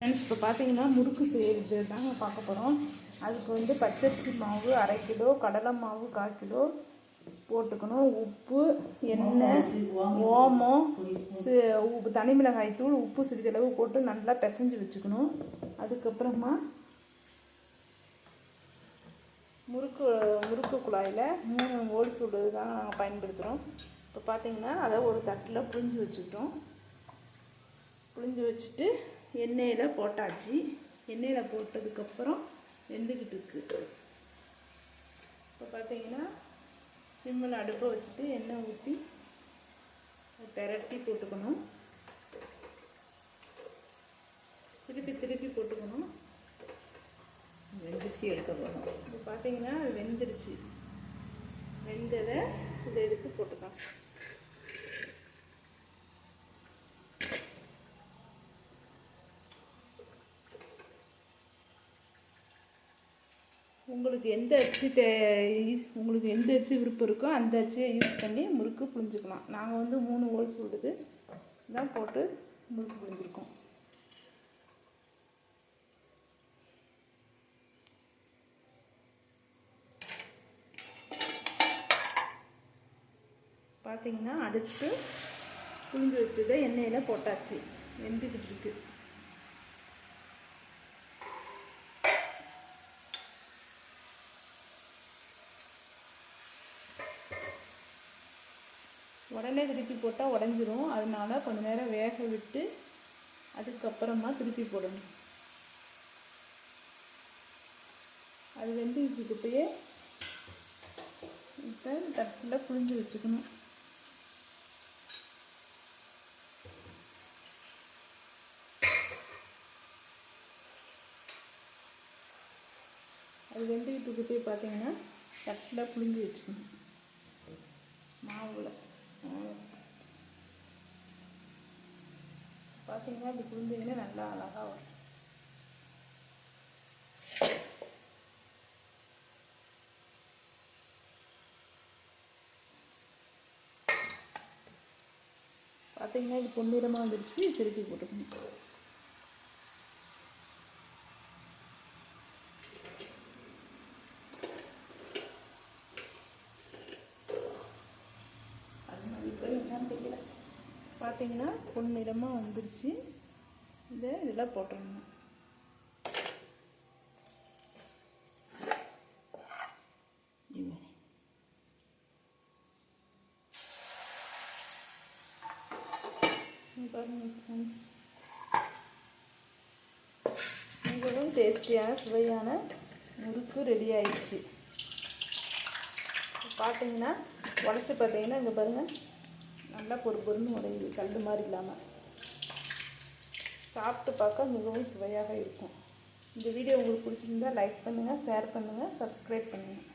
Friends, இப்போ பார்த்தீங்கன்னா முறுக்கு செய்கிறது தாங்க பார்க்க போகிறோம். அதுக்கு வந்து பச்சரிசி மாவு 1/2 கிலோ, கடலை மாவு 1/4 கிலோ போட்டுக்கணும். உப்பு, எண்ணெய், ஓமம், தனி மிளகாய் தூள், உப்பு சிறிதளவு போட்டு நல்லா பிசைஞ்சு வச்சுக்கணும். அதுக்கப்புறமா முறுக்கு குழாயில் 3 ஹோல்ஸ் உள்ளது தான் நாங்கள் பயன்படுத்துகிறோம். இப்போ பார்த்தீங்கன்னா அதை ஒரு தட்டில் புழிஞ்சு வச்சுக்கிட்டோம். புழிஞ்சு வச்சுட்டு எண்ணெயில் போட்டாச்சு. எண்ணெயில் போட்டதுக்கப்புறம் வெந்துக்கிட்டு இருக்குது. இப்போ பார்த்தீங்கன்னா சிம்மில் அடுப்பை வச்சுட்டு எண்ணெய் ஊற்றி பிரட்டி போட்டுக்கணும். திருப்பி போட்டுக்கணும். வெந்துருச்சு எடுக்க போகணும். இப்போ பார்த்தீங்கன்னா வெந்துருச்சு. வெந்ததை இதை எடுத்து போட்டுக்கலாம். உங்களுக்கு எந்த அச்சு விருப்பம் இருக்கோ அந்த அச்சையை யூஸ் பண்ணி முறுக்கு புழிஞ்சிக்கலாம். நாங்கள் வந்து 3 ஹோல்ஸ் விடுது தான் போட்டு முறுக்கு புழிஞ்சிருக்கோம். பார்த்தீங்கன்னா அடுத்து புழிஞ்சு வச்சதை எண்ணெயில் போட்டாச்சு. வெந்துக்கிட்டு இருக்கு. உடனே திருப்பி போட்டால் உடஞ்சிரும். அதனால கொஞ்சம் நேரம் வேக விட்டு அதுக்கப்புறமா திருப்பி போடணும். அது வெந்துக்கிட்டே இப்போ தட்டில் புழிஞ்சு வச்சுக்கணும். அது வெந்துக்கிட்டு பார்த்தீங்கன்னா தட்டில் புழிஞ்சு வச்சுக்கணும். மாவில் பார்த்தீங்கன்னா இப்படி புரிஞ்சிங்கன்னா நல்லா அழகாக வரும். பார்த்தீங்கன்னா இது பொன்னிறமாக வந்துடுச்சு. திருப்பி போட்டுக்கணும். பார்த்தீங்கன்னா பொன்னிறமாக வந்துடுச்சு. இதெல்லாம் போட்டுடணும். மிகவும் டேஸ்டியான சுவையான முறுக்கு ரெடி ஆயிடுச்சு. பார்த்தீங்கன்னா உடச்சி பார்த்தீங்கன்னா இங்கே பாருங்கள் நல்லா பொறுன்னு உடையுது. கல் மாதிரி இல்லாமல் சாப்பிட்டு பார்க்க மிகவும் சுவையாக இருக்கும். இந்த வீடியோ உங்களுக்கு பிடிச்சிருந்தா லைக் பண்ணுங்கள், ஷேர் பண்ணுங்கள், சப்ஸ்கிரைப் பண்ணுங்கள்.